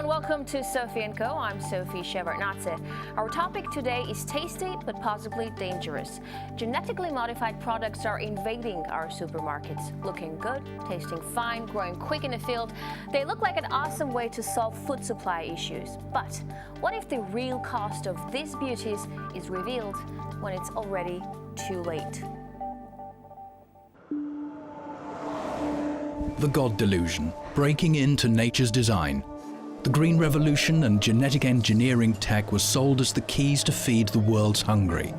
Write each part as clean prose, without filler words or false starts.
and welcome to Sophie & Co. I'm Sophie Shevardnadze. Our topic today is tasty but possibly dangerous. Genetically modified products are invading our supermarkets. Looking good, tasting fine, growing quick in the field. They look like an awesome way to solve food supply issues. But what if the real cost of these beauties is revealed when it's already too late? The God delusion, breaking into nature's design. The green revolution and genetic engineering tech was sold as the keys to feed the world's hungry.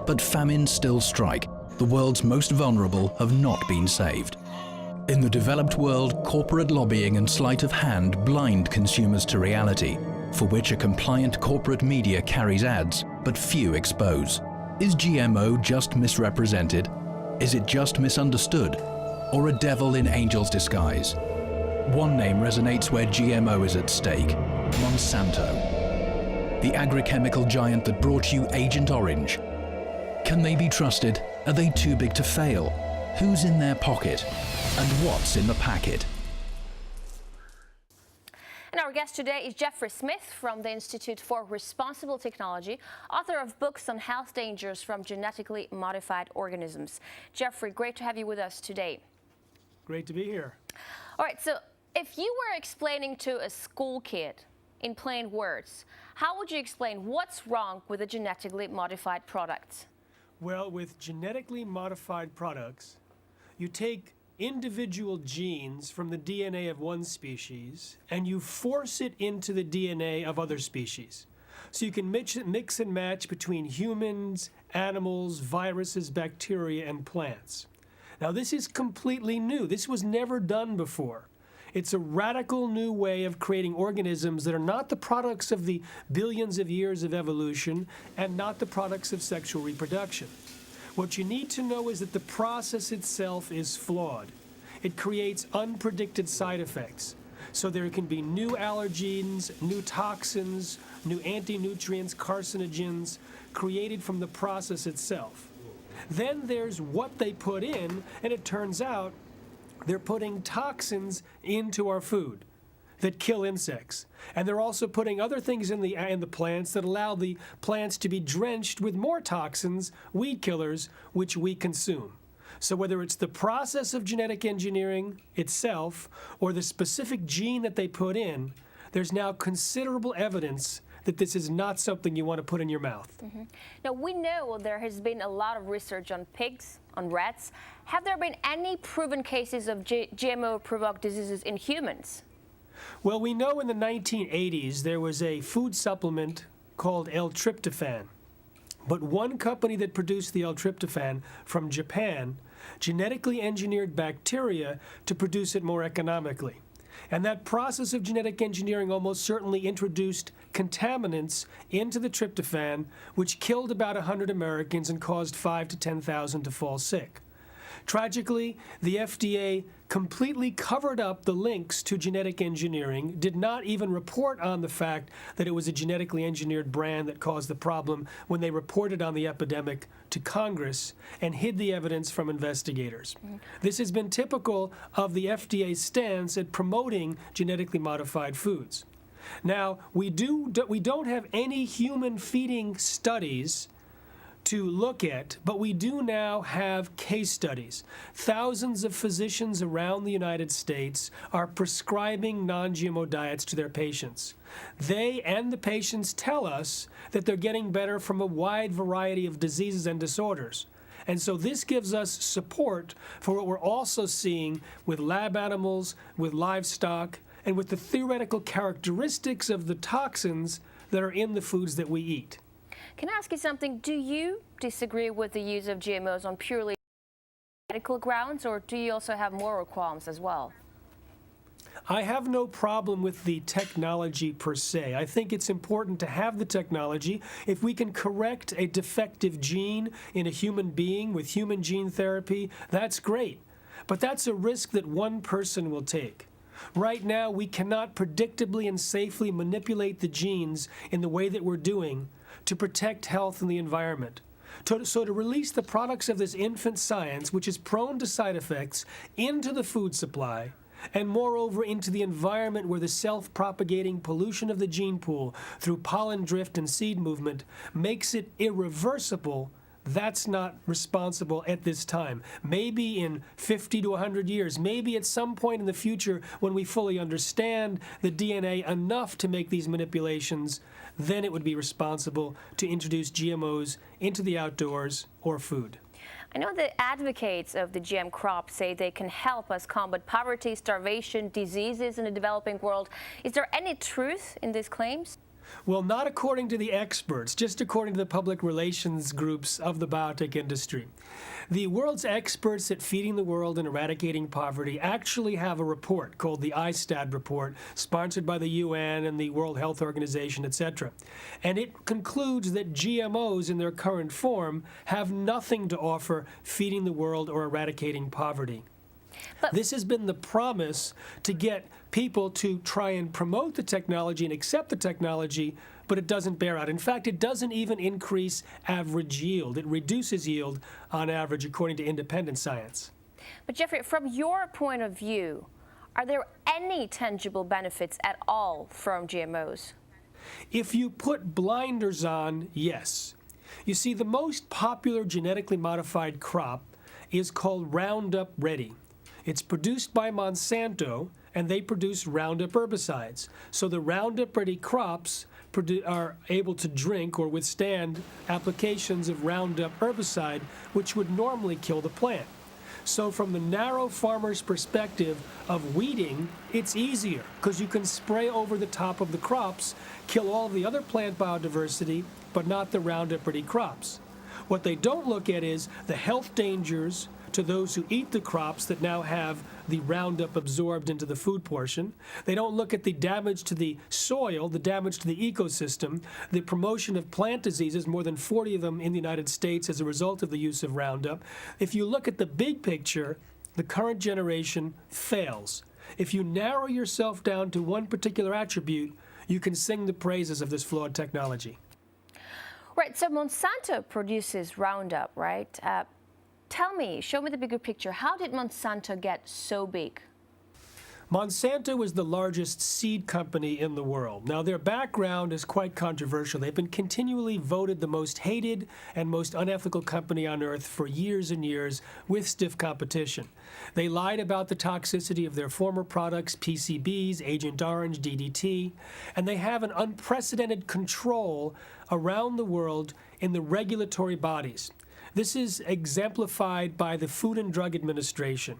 But famines still strike. The world's most vulnerable have not been saved. In the developed world, corporate lobbying and sleight of hand blind consumers to reality, for which a compliant corporate media carries ads, but few expose. Is GMO just misrepresented? Is it just misunderstood? Or a devil in angel's disguise? One name resonates where GMO is at stake: Monsanto. The agrochemical giant that brought you Agent Orange. Can they be trusted? Are they too big to fail? Who's in their pocket? And what's in the packet? And our guest today is Jeffrey Smith from the Institute for Responsible Technology, author of books on health dangers from genetically modified organisms. Jeffrey, great to have you with us today. Great to be here. All right, so if you were explaining to a school kid in plain words, how would you explain what's wrong with the genetically modified products? Well, with genetically modified products, you take individual genes from the DNA of one species and you force it into the DNA of other species. So you can mix and match between humans, animals, viruses, bacteria, and plants. Now, this is completely new. This was never done before. It's a radical new way of creating organisms that are not the products of the billions of years of evolution and not the products of sexual reproduction. What you need to know is that the process itself is flawed. It creates unpredicted side effects. So there can be new allergens, new toxins, new anti-nutrients, carcinogens created from the process itself. Then there's what they put in, and it turns out they're putting toxins into our food that kill insects. And they're also putting other things in the plants that allow the plants to be drenched with more toxins, weed killers, which we consume. So whether it's the process of genetic engineering itself or the specific gene that they put in, there's now considerable evidence that this is not something you want to put in your mouth. Mm-hmm. Now, we know there has been a lot of research on pigs, on rats. Have there been any proven cases of GMO-provoked diseases in humans? Well, we know in the 1980s there was a food supplement called L-tryptophan. But one company that produced the L-tryptophan from Japan genetically engineered bacteria to produce it more economically. And that process of genetic engineering almost certainly introduced contaminants into the tryptophan, which killed about 100 Americans and caused 5,000 to 10,000 to fall sick. Tragically, the FDA completely covered up the links to genetic engineering, did not even report on the fact that it was a genetically engineered brand that caused the problem when they reported on the epidemic to Congress, and hid the evidence from investigators. This has been typical of the FDA's stance at promoting genetically modified foods. Now, we don't have any human feeding studies to look at, but we do now have case studies. Thousands of physicians around the United States are prescribing non-GMO diets to their patients. They and the patients tell us that they're getting better from a wide variety of diseases and disorders. And so this gives us support for what we're also seeing with lab animals, with livestock, and with the theoretical characteristics of the toxins that are in the foods that we eat. Can I ask you something? Do you disagree with the use of GMOs on purely medical grounds, or do you also have moral qualms as well? I have no problem with the technology per se. I think it's important to have the technology. If we can correct a defective gene in a human being with human gene therapy, that's great. But that's a risk that one person will take. Right now, we cannot predictably and safely manipulate the genes in the way that we're doing to protect health and the environment. So to release the products of this infant science, which is prone to side effects, into the food supply and moreover into the environment where the self-propagating pollution of the gene pool through pollen drift and seed movement makes it irreversible, that's not responsible at this time. Maybe in 50 to 100 years, maybe at some point in the future when we fully understand the DNA enough to make these manipulations, then it would be responsible to introduce GMOs into the outdoors or food. I know the advocates of the GM crop say they can help us combat poverty, starvation, diseases in the developing world. Is there any truth in these claims? Well, not according to the experts, just according to the public relations groups of the biotech industry. The world's experts at feeding the world and eradicating poverty actually have a report called the ISTAD report, sponsored by the UN and the World Health Organization, etc. And it concludes that GMOs in their current form have nothing to offer feeding the world or eradicating poverty. But this has been the promise to get people to try and promote the technology and accept the technology, but it doesn't bear out. In fact, it doesn't even increase average yield. It reduces yield on average, according to independent science. But Jeffrey, from your point of view, are there any tangible benefits at all from GMOs? If you put blinders on, yes. You see, the most popular genetically modified crop is called Roundup Ready. It's produced by Monsanto, and they produce Roundup herbicides. So the Roundup Ready crops are able to drink or withstand applications of Roundup herbicide, which would normally kill the plant. So from the narrow farmer's perspective of weeding, it's easier because you can spray over the top of the crops, kill all the other plant biodiversity, but not the Roundup Ready crops. What they don't look at is the health dangers to those who eat the crops that now have the Roundup absorbed into the food portion. They don't look at the damage to the soil, the damage to the ecosystem, the promotion of plant diseases, more than 40 of them in the United States as a result of the use of Roundup. If you look at the big picture, the current generation fails. If you narrow yourself down to one particular attribute, you can sing the praises of this flawed technology. Right, so Monsanto produces Roundup, right? Show me the bigger picture. How did Monsanto get so big? Monsanto is the largest seed company in the world. Now, their background is quite controversial. They've been continually voted the most hated and most unethical company on earth for years and years with stiff competition. They lied about the toxicity of their former products, PCBs, Agent Orange, DDT, and they have an unprecedented control around the world in the regulatory bodies. This is exemplified by the Food and Drug Administration,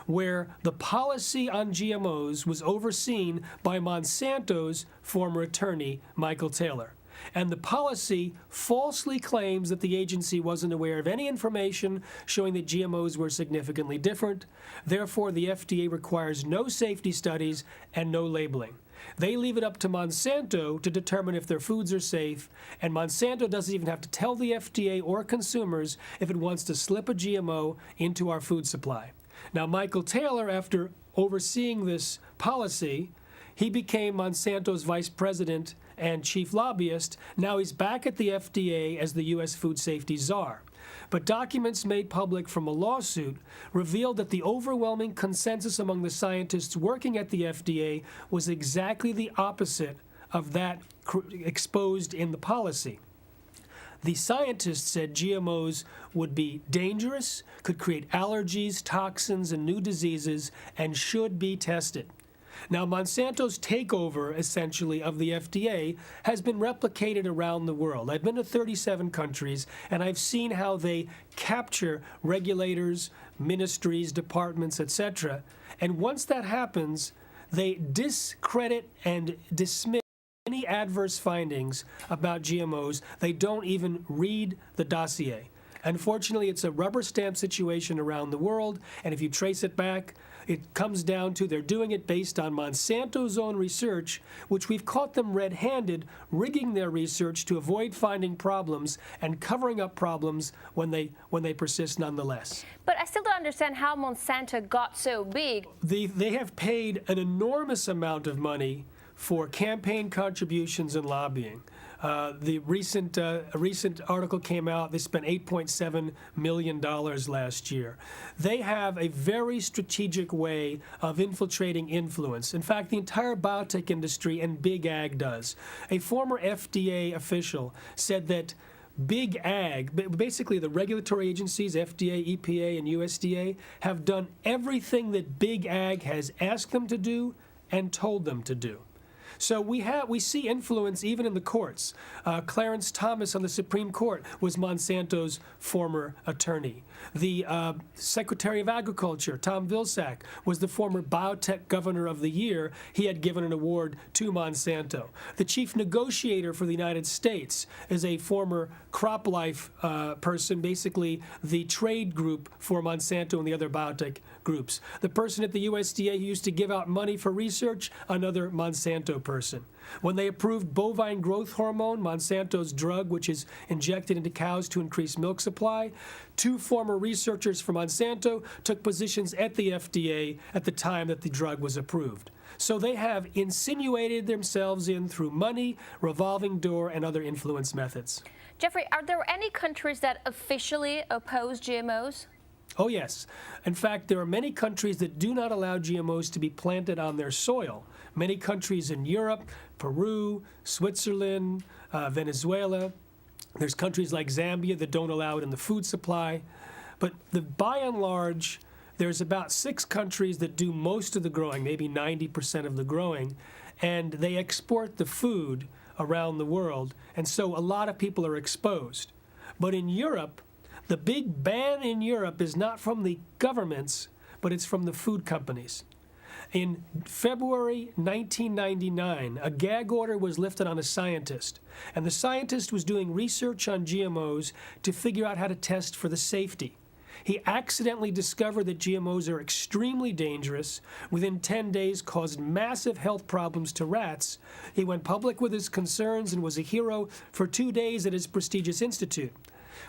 where the policy on GMOs was overseen by Monsanto's former attorney, Michael Taylor. And the policy falsely claims that the agency wasn't aware of any information showing that GMOs were significantly different. Therefore, the FDA requires no safety studies and no labeling. They leave it up to Monsanto to determine if their foods are safe, and Monsanto doesn't even have to tell the FDA or consumers if it wants to slip a GMO into our food supply. Now, Michael Taylor, after overseeing this policy, he became Monsanto's vice president and chief lobbyist. Now he's back at the FDA as the U.S. food safety czar. But documents made public from a lawsuit revealed that the overwhelming consensus among the scientists working at the FDA was exactly the opposite of that exposed in the policy. The scientists said GMOs would be dangerous, could create allergies, toxins, and new diseases, and should be tested. Now, Monsanto's takeover, essentially, of the FDA has been replicated around the world. I've been to 37 countries, and I've seen how they capture regulators, ministries, departments, etc. And once that happens, they discredit and dismiss any adverse findings about GMOs. They don't even read the dossier. Unfortunately, it's a rubber stamp situation around the world, and if you trace it back, it comes down to they're doing it based on Monsanto's own research, which we've caught them red-handed, rigging their research to avoid finding problems and covering up problems when they persist nonetheless. But I still don't understand how Monsanto got so big. They have paid an enormous amount of money for campaign contributions and lobbying. A recent article came out. They spent $8.7 million last year. They have a very strategic way of infiltrating influence. In fact, the entire biotech industry and big ag does. A former FDA official said that Big Ag, basically the regulatory agencies, FDA, EPA, and USDA, have done everything that Big Ag has asked them to do and told them to do. So we see influence even in the courts. Clarence Thomas on the Supreme Court was Monsanto's former attorney. The Secretary of Agriculture, Tom Vilsack, was the former Biotech Governor of the Year. He had given an award to Monsanto. The chief negotiator for the United States is a former CropLife person, basically the trade group for Monsanto and the other biotech groups. The person at the USDA who used to give out money for research, another Monsanto person. When they approved bovine growth hormone, Monsanto's drug, which is injected into cows to increase milk supply, 2 former researchers from Monsanto took positions at the FDA at the time that the drug was approved. So they have insinuated themselves in through money, revolving door, and other influence methods. Jeffrey, are there any countries that officially oppose GMOs? Oh, yes. In fact, there are many countries that do not allow GMOs to be planted on their soil. Many countries in Europe, Peru, Switzerland, Venezuela. There's countries like Zambia that don't allow it in the food supply. But by and large, there's about 6 countries that do most of the growing, maybe 90% of the growing, and they export the food around the world, and so a lot of people are exposed. But in Europe, the big ban in Europe is not from the governments, but it's from the food companies. In February 1999, a gag order was lifted on a scientist, and the scientist was doing research on GMOs to figure out how to test for the safety. He accidentally discovered that GMOs are extremely dangerous. Within 10 days, caused massive health problems to rats. He went public with his concerns and was a hero for 2 days at his prestigious institute.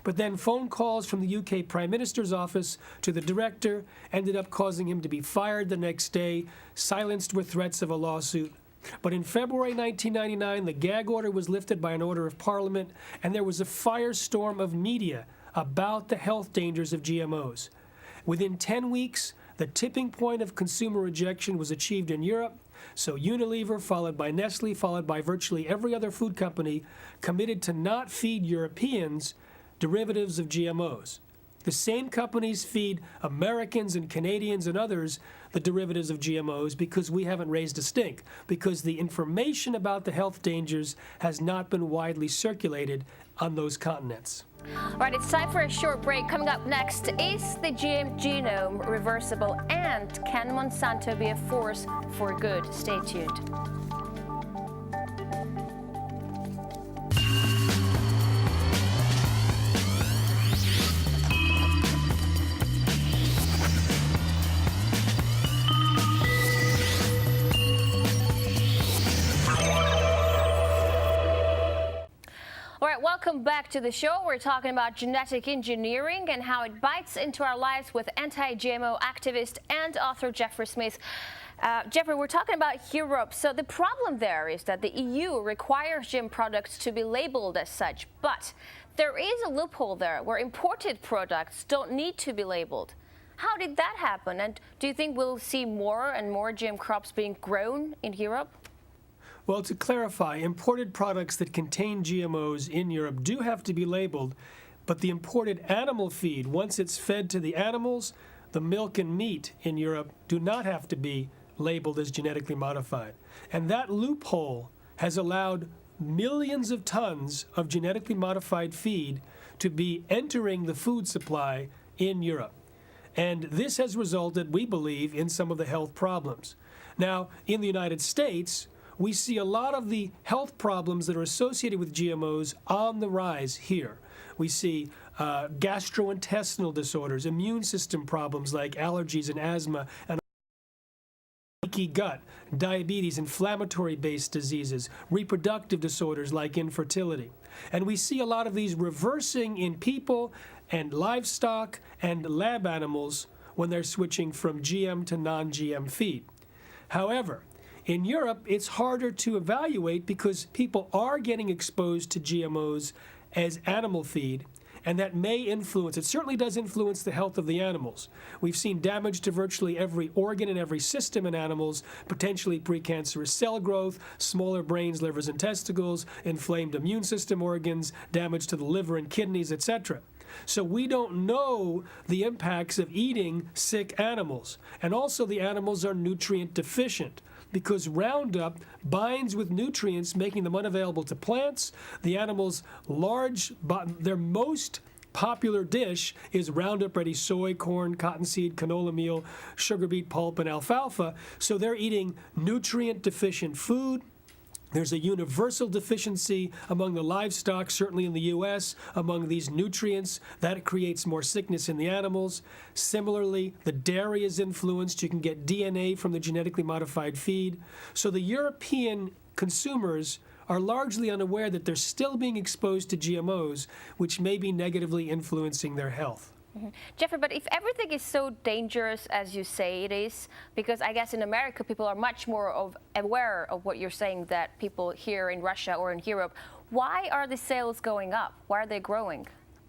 But then phone calls from the UK Prime Minister's office to the director ended up causing him to be fired the next day, silenced with threats of a lawsuit. But in February 1999, the gag order was lifted by an order of Parliament, and there was a firestorm of media about the health dangers of GMOs. Within 10 weeks, the tipping point of consumer rejection was achieved in Europe, so Unilever, followed by Nestle, followed by virtually every other food company, committed to not feed Europeans derivatives of GMOs. The same companies feed Americans and Canadians and others the derivatives of GMOs because we haven't raised a stink, because the information about the health dangers has not been widely circulated on those continents. All right, it's time for a short break. Coming up next, is the genome reversible, and can Monsanto be a force for good? Stay tuned. All right, welcome back to the show. We're talking about genetic engineering and how it bites into our lives with anti-GMO activist and author Jeffrey Smith. Jeffrey, we're talking about Europe. So the problem there is that the EU requires GM products to be labeled as such, but there is a loophole there where imported products don't need to be labeled. How did that happen? And do you think we'll see more and more GM crops being grown in Europe? Well, to clarify, imported products that contain GMOs in Europe do have to be labeled, but the imported animal feed, once it's fed to the animals, the milk and meat in Europe do not have to be labeled as genetically modified. And that loophole has allowed millions of tons of genetically modified feed to be entering the food supply in Europe. And this has resulted, we believe, in some of the health problems. Now, in the United States, we see a lot of the health problems that are associated with GMOs on the rise here. We see gastrointestinal disorders, immune system problems like allergies and asthma, and leaky gut, diabetes, inflammatory-based diseases, reproductive disorders like infertility. And we see a lot of these reversing in people and livestock and lab animals when they're switching from GM to non-GM feed. However, In Europe, it's harder to evaluate because people are getting exposed to GMOs as animal feed, and that may influence, it certainly does influence the health of the animals. We've seen damage to virtually every organ and every system in animals, potentially precancerous cell growth, smaller brains, livers, and testicles, inflamed immune system organs, damage to the liver and kidneys, etc. So we don't know the impacts of eating sick animals. And also the animals are nutrient deficient, because Roundup binds with nutrients, making them unavailable to plants. The animals' their most popular dish is Roundup Ready soy, corn, cottonseed, canola meal, sugar beet pulp, and alfalfa. So they're eating nutrient deficient food. There's a universal deficiency among the livestock, certainly in the U.S., among these nutrients. That creates more sickness in the animals. Similarly, the dairy is influenced. You can get DNA from the genetically modified feed. So the European consumers are largely unaware that they're still being exposed to GMOs, which may be negatively influencing their health. Jeffrey, but if everything is so dangerous as you say it is, because I guess in America people are much more aware of what you're saying that people here in Russia or in Europe, why are the sales going up? Why are they growing?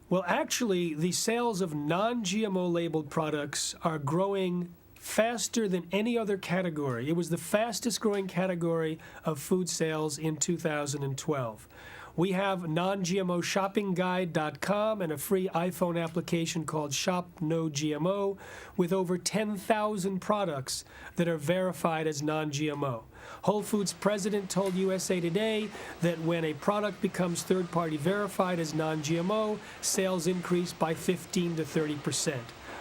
Well, actually, the sales of non-GMO labeled products are growing faster than any other category. It was the fastest growing category of food sales in 2012. We have non-GMOshoppingguide.com and a free iPhone application called Shop No GMO with over 10,000 products that are verified as non-GMO. Whole Foods president told USA Today that when a product becomes third-party verified as non-GMO, sales increase by 15 to 30%.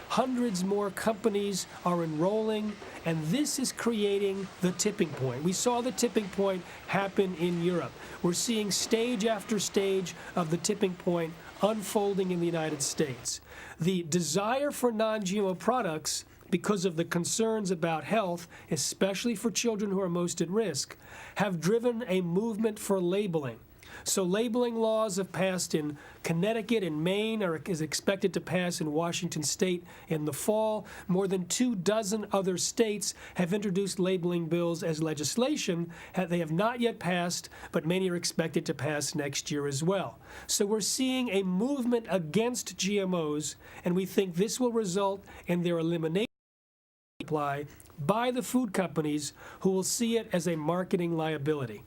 Hundreds more companies are enrolling, and this is creating the tipping point. We saw the tipping point happen in Europe. We're seeing stage after stage of the tipping point unfolding in the United States. The desire for non-GMO products, because of the concerns about health, especially for children who are most at risk, have driven a movement for labeling. So labeling laws have passed in Connecticut and Maine, is expected to pass in Washington State in the fall. More than 24 other states have introduced labeling bills as legislation. They have not yet passed, but many are expected to pass next year as well. So we're seeing a movement against GMOs, and we think this will result in their elimination supply by the food companies, who will see it as a marketing liability.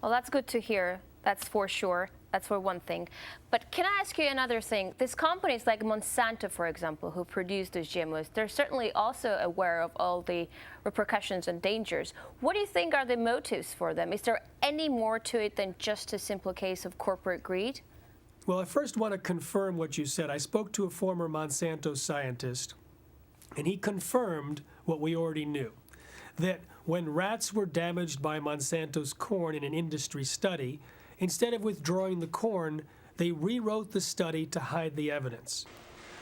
Well, that's good to hear. That's for sure. That's for one thing. But can I ask you another thing? These companies like Monsanto, for example, who produce those GMOs, they're certainly also aware of all the repercussions and dangers. What do you think are the motives for them? Is there any more to it than just a simple case of corporate greed? Well, I first want to confirm what you said. I spoke to a former Monsanto scientist, and he confirmed what we already knew, that when rats were damaged by Monsanto's corn in an industry study, instead of withdrawing the corn, they rewrote the study to hide the evidence.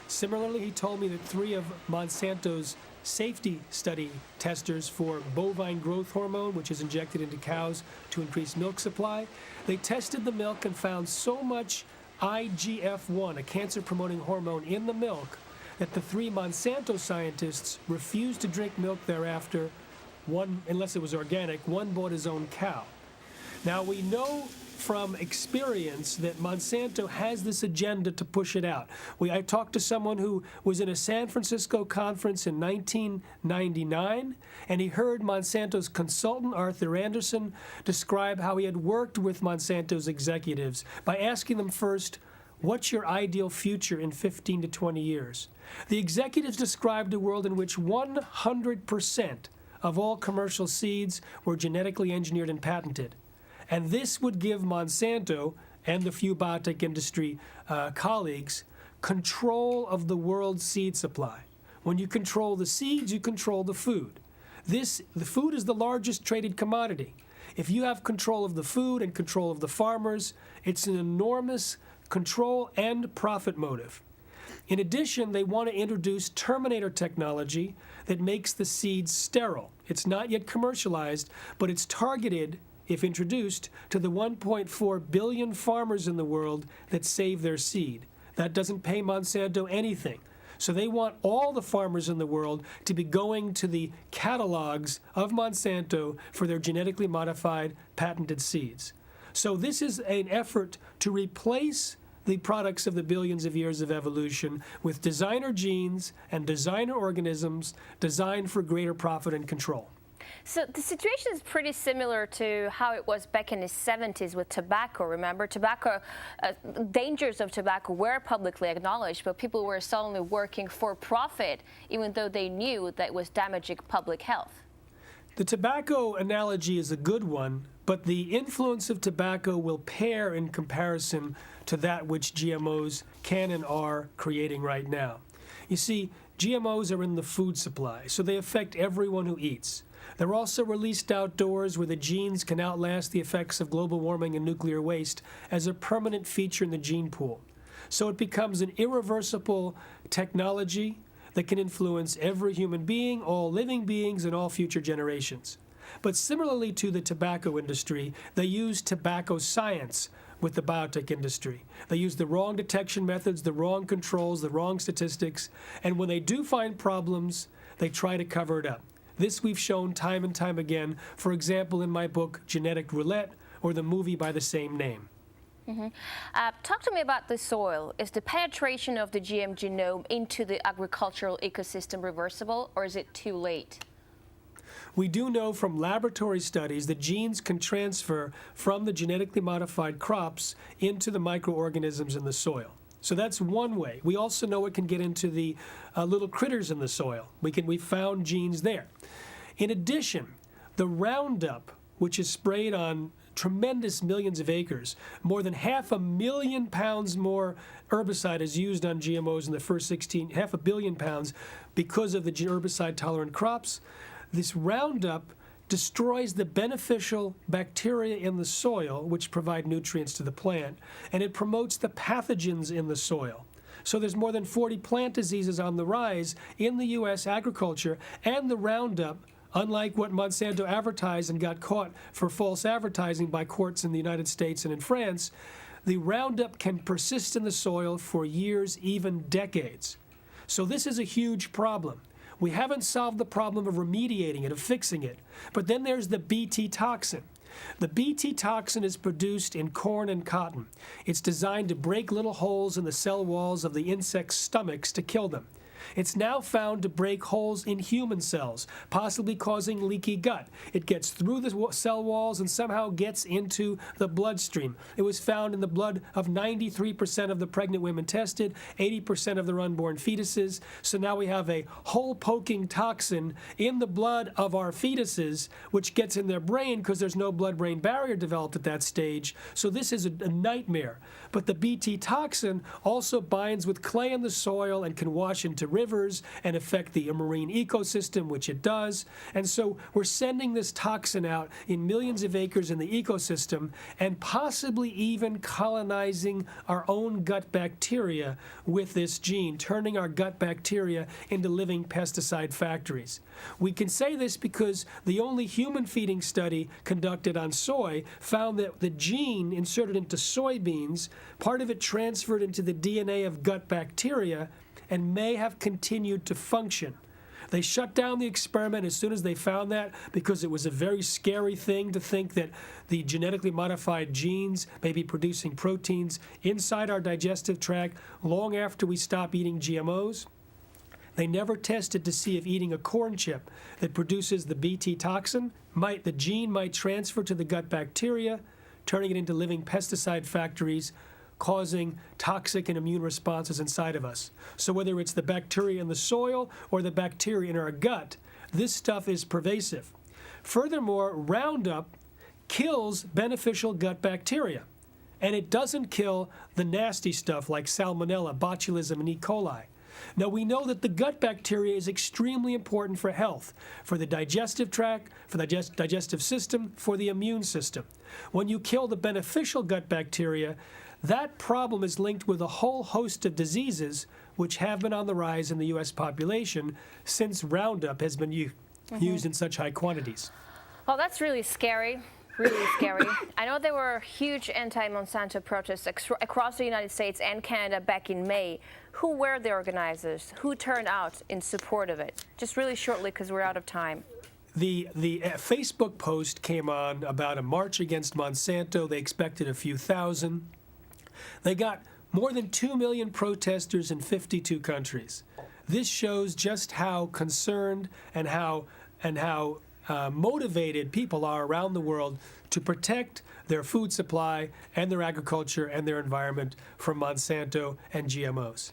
Similarly, he told me that 3 of Monsanto's safety study testers for bovine growth hormone, which is injected into cows to increase milk supply, they tested the milk and found so much IGF-1, a cancer-promoting hormone, in the milk that the 3 Monsanto scientists refused to drink milk thereafter, one, unless it was organic. One bought his own cow. Now, we know from experience that Monsanto has this agenda to push it out. I talked to someone who was in a San Francisco conference in 1999, and he heard Monsanto's consultant, Arthur Anderson, describe how he had worked with Monsanto's executives by asking them first, what's your ideal future in 15 to 20 years? The executives described a world in which 100% of all commercial seeds were genetically engineered and patented. And this would give Monsanto and the few biotech industry colleagues control of the world's seed supply. When you control the seeds, you control the food. The food is the largest traded commodity. If you have control of the food and control of the farmers, it's an enormous control and profit motive. In addition, they want to introduce Terminator technology that makes the seeds sterile. It's not yet commercialized, but it's targeted, if introduced, to the 1.4 billion farmers in the world that save their seed. That doesn't pay Monsanto anything. So they want all the farmers in the world to be going to the catalogs of Monsanto for their genetically modified patented seeds. So this is an effort to replace the products of the billions of years of evolution with designer genes and designer organisms designed for greater profit and control. So the situation is pretty similar to how it was back in the 70s with tobacco. Remember, tobacco, dangers of tobacco were publicly acknowledged, but people were suddenly working for profit, even though they knew that it was damaging public health. The tobacco analogy is a good one, but the influence of tobacco will pale in comparison to that which GMOs can and are creating right now. You see, GMOs are in the food supply, so they affect everyone who eats. They're also released outdoors where the genes can outlast the effects of global warming and nuclear waste as a permanent feature in the gene pool. So it becomes an irreversible technology that can influence every human being, all living beings, and all future generations. But similarly to the tobacco industry, they use tobacco science with the biotech industry. They use the wrong detection methods, the wrong controls, the wrong statistics, and when they do find problems, they try to cover it up. This we've shown time and time again, for example, in my book, Genetic Roulette, or the movie by the same name. Talk to me about the soil. Is the penetration of the GM genome into the agricultural ecosystem reversible, or is it too late? We do know from laboratory studies that genes can transfer from the genetically modified crops into the microorganisms in the soil. So that's one way. We also know it can get into the little critters in the soil. We found genes there. In addition, the Roundup, which is sprayed on tremendous millions of acres, more than 500,000 pounds more herbicide is used on GMOs in the first 500 million pounds because of the herbicide-tolerant crops. This Roundup destroys the beneficial bacteria in the soil, which provide nutrients to the plant, and it promotes the pathogens in the soil. So there's more than 40 plant diseases on the rise in the U.S. agriculture, and the Roundup, unlike what Monsanto advertised and got caught for false advertising by courts in the United States and in France, the Roundup can persist in the soil for years, even decades. So this is a huge problem. We haven't solved the problem of remediating it, of fixing it. But then there's the Bt toxin. The Bt toxin is produced in corn and cotton. It's designed to break little holes in the cell walls of the insects' stomachs to kill them. It's now found to break holes in human cells, possibly causing leaky gut. It gets through the cell walls and somehow gets into the bloodstream. It was found in the blood of 93% of the pregnant women tested, 80% of their unborn fetuses. So now we have a hole-poking toxin in the blood of our fetuses, which gets in their brain because there's no blood-brain barrier developed at that stage. So this is a nightmare. But the Bt toxin also binds with clay in the soil and can wash into rivers and affect the marine ecosystem, which it does. And so we're sending this toxin out in millions of acres in the ecosystem and possibly even colonizing our own gut bacteria with this gene, turning our gut bacteria into living pesticide factories. We can say this because the only human feeding study conducted on soy found that the gene inserted into soybeans, part of it transferred into the DNA of gut bacteria and may have continued to function. They shut down the experiment as soon as they found that because it was a very scary thing to think that the genetically modified genes may be producing proteins inside our digestive tract long after we stop eating GMOs. They never tested to see if eating a corn chip that produces the Bt toxin, the gene might transfer to the gut bacteria, turning it into living pesticide factories, causing toxic and immune responses inside of us. So whether it's the bacteria in the soil or the bacteria in our gut, this stuff is pervasive. Furthermore, Roundup kills beneficial gut bacteria, and it doesn't kill the nasty stuff like Salmonella, botulism, and E. coli. Now, we know that the gut bacteria is extremely important for health, for the digestive tract, for the digestive system, for the immune system. When you kill the beneficial gut bacteria, that problem is linked with a whole host of diseases which have been on the rise in the U.S. population since Roundup has been used in such high quantities. Well, that's really scary. Really scary. I know there were huge anti-Monsanto protests across the United States and Canada back in May. Who were the organizers? Who turned out in support of it? Just really shortly, because we're out of time. The Facebook post came on about a march against Monsanto. They expected a few thousand. They got more than 2 million protesters in 52 countries. This shows just how concerned and how motivated people are around the world to protect their food supply and their agriculture and their environment from Monsanto and GMOs.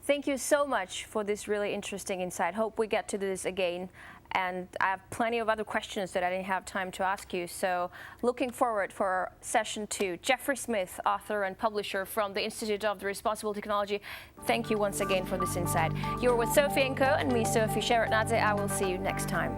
Thank you so much for this really interesting insight. Hope we get to do this again. And I have plenty of other questions that I didn't have time to ask you. So looking forward for session 2. Jeffrey Smith, author and publisher from the Institute of the Responsible Technology. Thank you once again for this insight. You're with Sophie & Co. and me, Sophie Shevardnadze. I will see you next time.